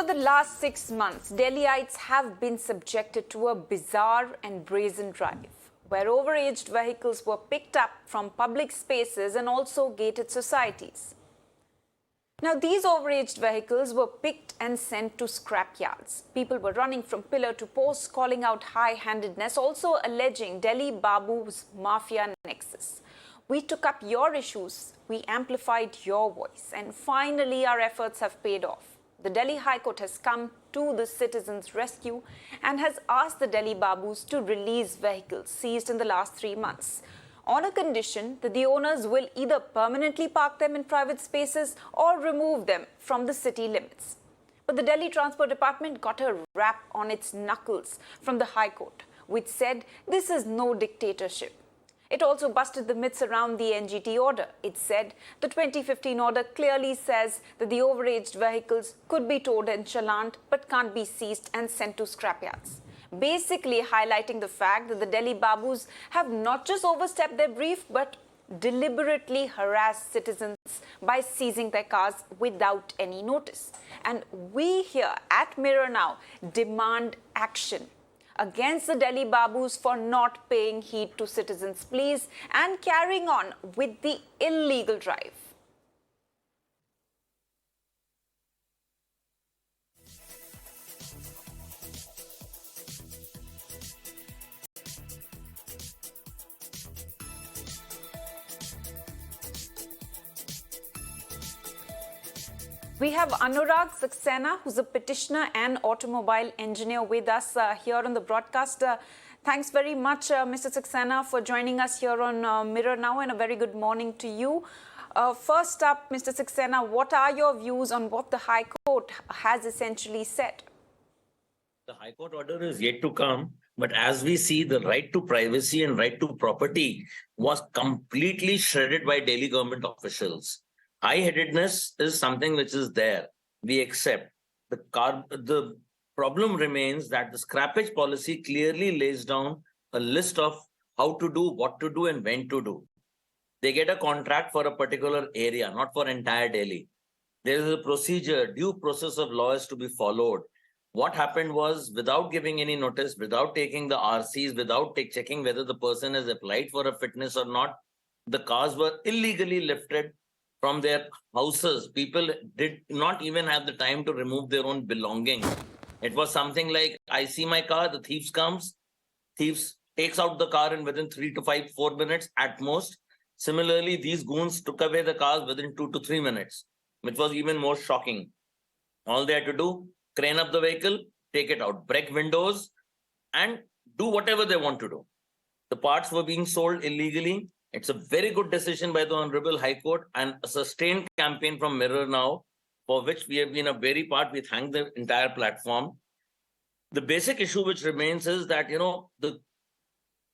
For the last 6 months, Delhiites have been subjected to a bizarre and brazen drive, where overaged vehicles were picked up from public spaces and also gated societies. Now, these overaged vehicles were picked and sent to scrapyards. People were running from pillar to post, calling out high-handedness, also alleging Delhi Babu's mafia nexus. We took up your issues, we amplified your voice, and finally our efforts have paid off. The Delhi High Court has come to the citizens' rescue and has asked the Delhi Babus to release vehicles seized in the last 3 months, on a condition that the owners will either permanently park them in private spaces or remove them from the city limits. But the Delhi Transport Department got a rap on its knuckles from the High Court, which said this is no dictatorship. It also busted the myths around the NGT order. It said the 2015 order clearly says that the overaged vehicles could be towed and challaned but can't be seized and sent to scrapyards, basically highlighting the fact that the Delhi Babus have not just overstepped their brief but deliberately harassed citizens by seizing their cars without any notice. And we here at Mirror Now demand action against the Delhi Babus for not paying heed to citizens' pleas and carrying on with the illegal drive. We have Anurag Saxena, who's a petitioner and automobile engineer with us here on the broadcast. Thanks very much, Mr. Saxena, for joining us here on Mirror Now, and a very good morning to you. First up, Mr. Saxena, what are your views on what the High Court has essentially said? The High Court order is yet to come, but as we see, the right to privacy and right to property was completely shredded by Delhi government officials. High-headedness is something which is there. We accept. The problem remains that the scrappage policy clearly lays down a list of how to do, what to do, and when to do. They get a contract for a particular area, not for entire Delhi. There is a procedure, due process of law is to be followed. What happened was, without giving any notice, without taking the RCs, without checking whether the person has applied for a fitness or not, the cars were illegally lifted from their houses. People did not even have the time to remove their own belongings. It was something like, I see my car, the thieves takes out the car in within 3 to 4 minutes at most. Similarly, these goons took away the cars within 2 to 3 minutes, which was even more shocking. All they had to do, crane up the vehicle, take it out, break windows, and do whatever they want to do. The parts were being sold illegally. It's a very good decision by the Honorable High Court and a sustained campaign from Mirror Now, for which we have been a very part. We thank the entire platform. The basic issue which remains is that, the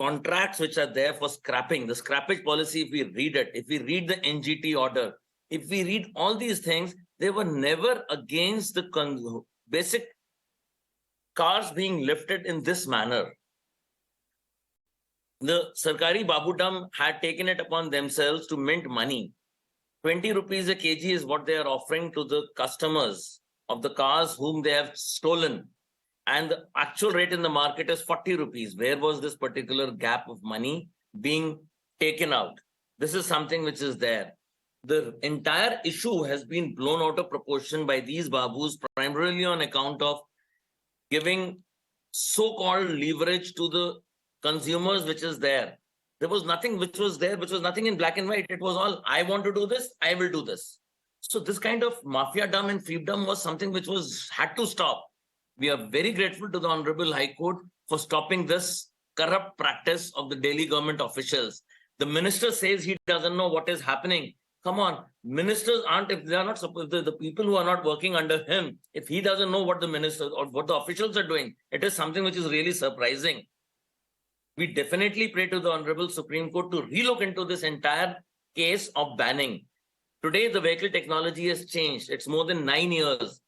contracts which are there for scrapping, the scrappage policy, if we read it, if we read the NGT order, if we read all these things, they were never against the basic cars being lifted in this manner. The Sarkari Babudam had taken it upon themselves to mint money. 20 rupees a kg is what they are offering to the customers of the cars whom they have stolen. And the actual rate in the market is 40 rupees. Where was this particular gap of money being taken out? This is something which is there. The entire issue has been blown out of proportion by these Babus, primarily on account of giving so-called leverage to the consumers, which is there. There was nothing which was there, which was nothing in black and white. It was all, I want to do this, I will do this. So this kind of mafia-dom and fiefdom was something which had to stop. We are very grateful to the Honorable High Court for stopping this corrupt practice of the Delhi government officials. The minister says he doesn't know what is happening. Come on, ministers aren't, if they are not supposed, the people who are not working under him, if he doesn't know what the ministers or what the officials are doing, it is something which is really surprising. We definitely pray to the Honorable Supreme Court to relook into this entire case of banning. Today, the vehicle technology has changed. It's more than 9 years.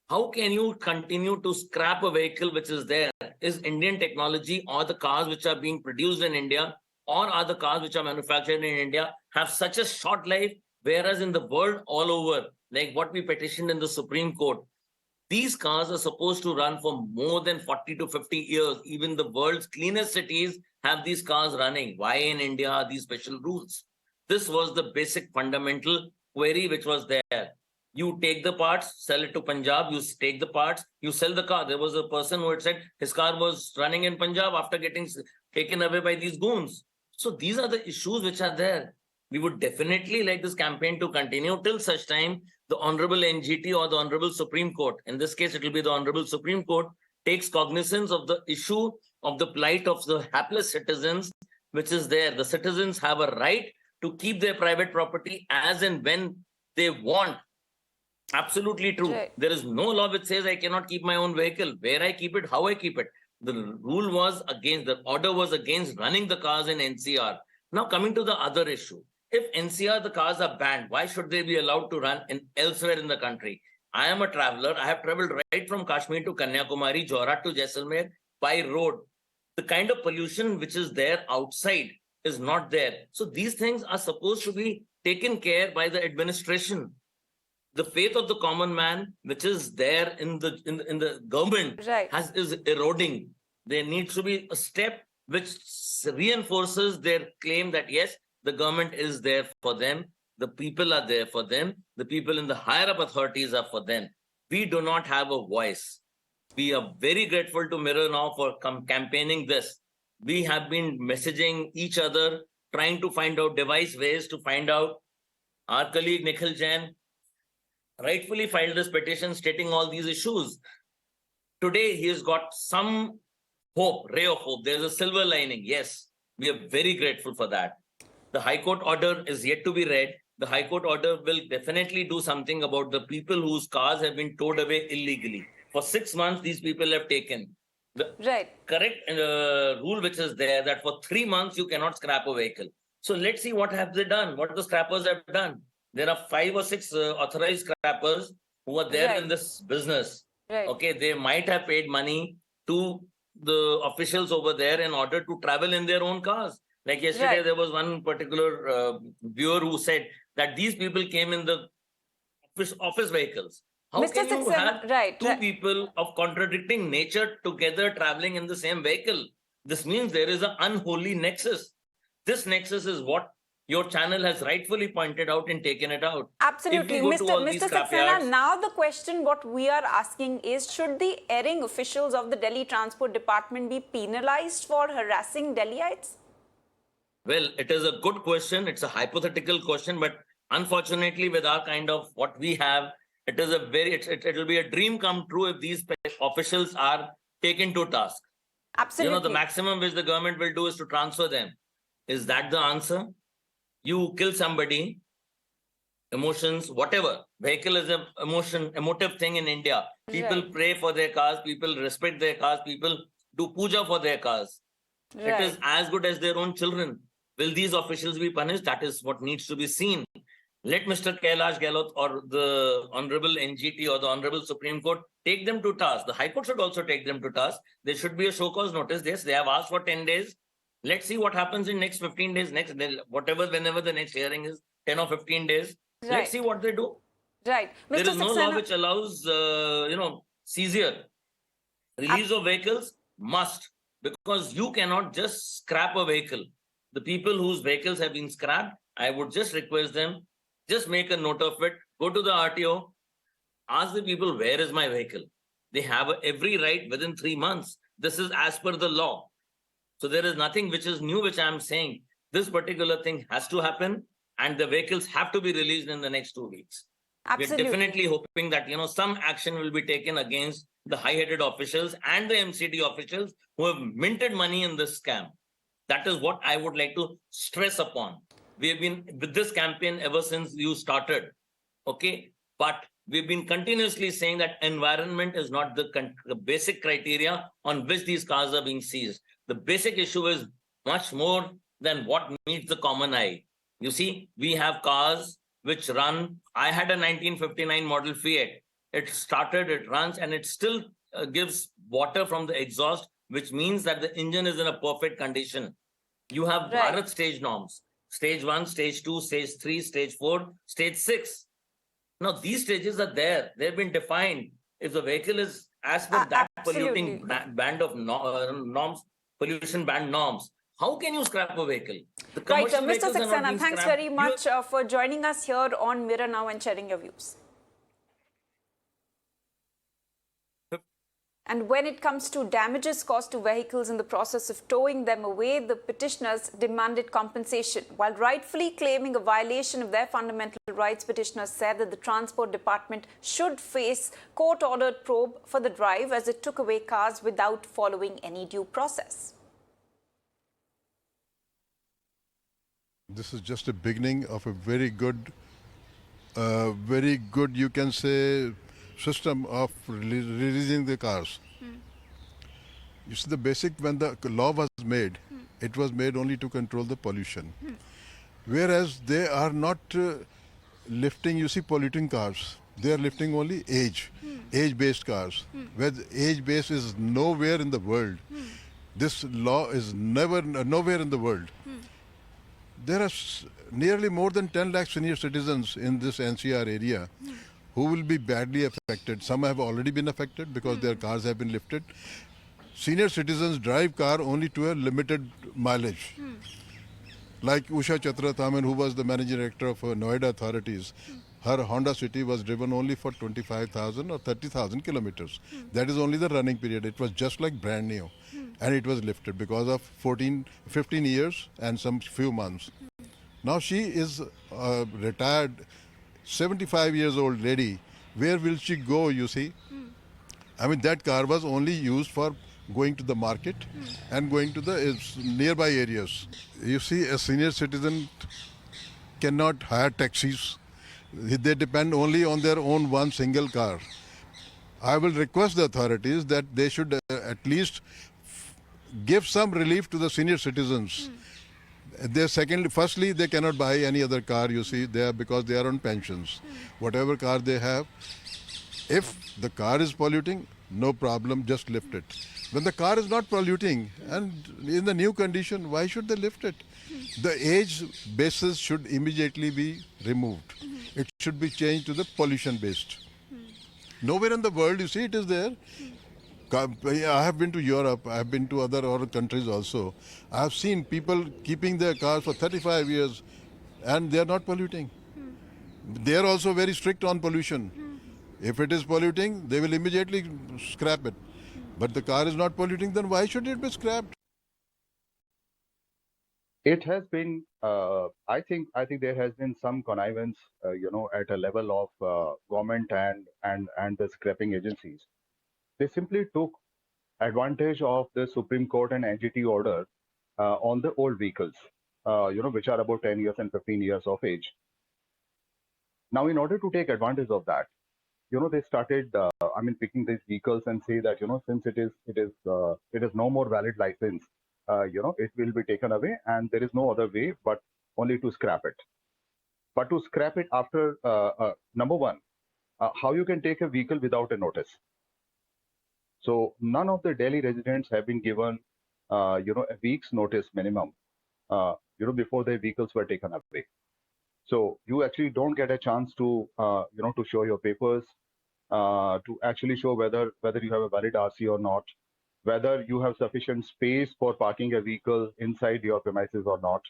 How can you continue to scrap a vehicle which is there? Is Indian technology or the cars which are being produced in India or are the cars which are manufactured in India have such a short life, whereas in the world all over, like what we petitioned in the Supreme Court, These cars are supposed to run for more than 40 to 50 years. Even the world's cleanest cities have these cars running. Why in India are these special rules? This was the basic fundamental query which was there. You take the parts, sell it to Punjab, you take the parts, you sell the car. There was a person who had said his car was running in Punjab after getting taken away by these goons. So these are the issues which are there. We would definitely like this campaign to continue till such time the Honorable NGT or the Honorable Supreme Court, in this case it will be the Honorable Supreme Court, takes cognizance of the issue of the plight of the hapless citizens, which is there. The citizens have a right to keep their private property as and when they want. Absolutely true. Right. There is no law which says I cannot keep my own vehicle. Where I keep it, how I keep it. The rule was against, the order was against running the cars in NCR. Now coming to the other issue. If NCR, the cars are banned, why should they be allowed to run elsewhere in the country? I am a traveler. I have traveled right from Kashmir to Kanyakumari, Jorhat to Jaisalmer by road. The kind of pollution which is there outside is not there. So these things are supposed to be taken care by the administration. The faith of the common man, which is there in the government, Right. is eroding. There needs to be a step which reinforces their claim that yes, the government is there for them, the people are there for them, the people in the higher up authorities are for them. We do not have a voice. We are very grateful to Mirror Now for campaigning this. We have been messaging each other, trying to find out device ways to find out. Our colleague Nikhil Jain rightfully filed this petition stating all these issues. Today, he has got some hope, ray of hope. There's a silver lining. Yes, we are very grateful for that. The High Court order is yet to be read. The High Court order will definitely do something about the people whose cars have been towed away illegally. For 6 months, these people have taken. The Right. correct rule which is there that for 3 months, you cannot scrap a vehicle. So let's see what have they done, what the scrappers have done. There are 5 or 6 authorized scrappers who are there Right. in this business. Right. Okay, they might have paid money to the officials over there in order to travel in their own cars. Like yesterday, Right. there was one particular viewer who said that these people came in the office vehicles. How Mr. can you Saxena, have right, two right. people of contradicting nature together traveling in the same vehicle? This means there is an unholy nexus. This nexus is what your channel has rightfully pointed out and taken it out. Absolutely. If we go to all Mr. these Saxena, scrapyards, now the question what we are asking is, should the erring officials of the Delhi Transport Department be penalized for harassing Delhiites? well, it is a good question. It's a hypothetical question, but unfortunately, with our kind of what we have, it is a very, it will be a dream come true if these officials are taken to task. Absolutely. The maximum which the government will do is to transfer them. Is that the answer? You kill somebody, emotions, whatever. Vehicle is an emotive thing in India. People Right. pray for their cars, people respect their cars, people do puja for their cars. Right. It is as good as their own children. Will these officials be punished? That is what needs to be seen. Let Mr. Kailash Gehlot or the Honorable NGT or the Honorable Supreme Court take them to task. The High Court should also take them to task. There should be a show cause notice. Yes, they have asked for 10 days. Let's see what happens in next 15 days, whenever the next hearing is, 10 or 15 days. Right. Let's see what they do. Right. There Mr. is no Saxena, law which allows, seizure. Release of vehicles must, because you cannot just scrap a vehicle. The people whose vehicles have been scrapped, I would just request them, just make a note of it, go to the RTO, ask the people, where is my vehicle? They have every right within 3 months. This is as per the law. So there is nothing which is new, which I'm saying. This particular thing has to happen and the vehicles have to be released in the next 2 weeks. absolutely. We're definitely hoping that, some action will be taken against the high-headed officials and the MCD officials who have minted money in this scam. That is what I would like to stress upon. We have been with this campaign ever since you started. Okay. But we've been continuously saying that environment is not the basic criteria on which these cars are being seized. The basic issue is much more than what meets the common eye. You see, we have cars which run. I had a 1959 model Fiat. It started, it runs, and it still gives water from the exhaust, which means that the engine is in a perfect condition. You have Right. Bharat stage norms, stage 1, stage 2, stage 3, stage 4, stage 6. Now, these stages are there. They've been defined. If the vehicle is as per that Absolutely. polluting band of norms, pollution band norms, how can you scrap a vehicle? The Right, commercial Mr. vehicles are not Saxena, being thanks scrapped. very much for joining us here on Mirror Now and sharing your views. And when it comes to damages caused to vehicles in the process of towing them away, the petitioners demanded compensation. While rightfully claiming a violation of their fundamental rights, petitioners said that the Transport Department should face court-ordered probe for the drive as it took away cars without following any due process. This is just a beginning of a very good, you can say, system of releasing the cars. You see, the basic, when the law was made, it was made only to control the pollution. Whereas they are not lifting, you see, polluting cars. They are lifting only age-based cars. Where the age base is nowhere in the world. This law is nowhere in the world. There are nearly more than 10 lakh senior citizens in this NCR area who will be badly affected. Some have already been affected because their cars have been lifted. Senior citizens drive car only to a limited mileage. Like Usha Chatrathaman, who was the managing director of Noida authorities, her Honda City was driven only for 25,000 or 30,000 kilometers. That is only the running period. It was just like brand new. And it was lifted because of 15 years and some few months. Now she is a retired 75 years old lady. Where will she go, you see? I mean, that car was only used for going to the market and going to the nearby areas. You see, a senior citizen cannot hire taxis. They depend only on their own one single car. I will request the authorities that they should at least give some relief to the senior citizens. Firstly, they cannot buy any other car, you see, because they are on pensions. Whatever car they have, if the car is polluting, no problem, just lift it. When the car is not polluting and in the new condition, why should they lift it? The age basis should immediately be removed. It should be changed to the pollution based. Nowhere in the world, you see, it is there. I have been to Europe, I have been to other countries also. I have seen people keeping their cars for 35 years and they are not polluting. They are also very strict on pollution. If it is polluting, they will immediately scrap it. But the car is not polluting, then why should it be scrapped? It has been, I think there has been some connivance, at a level of government and the scrapping agencies. They simply took advantage of the Supreme Court and NGT order on the old vehicles, which are about 10 years and 15 years of age. Now, in order to take advantage of that, they started, picking these vehicles and say that, since it is no more valid license, it will be taken away and there is no other way but only to scrap it. But to scrap it after, number one, how you can take a vehicle without a notice. So none of the Delhi residents have been given, a week's notice minimum, before their vehicles were taken away. So you actually don't get a chance to, to show your papers, to actually show whether you have a valid RC or not, whether you have sufficient space for parking a vehicle inside your premises or not.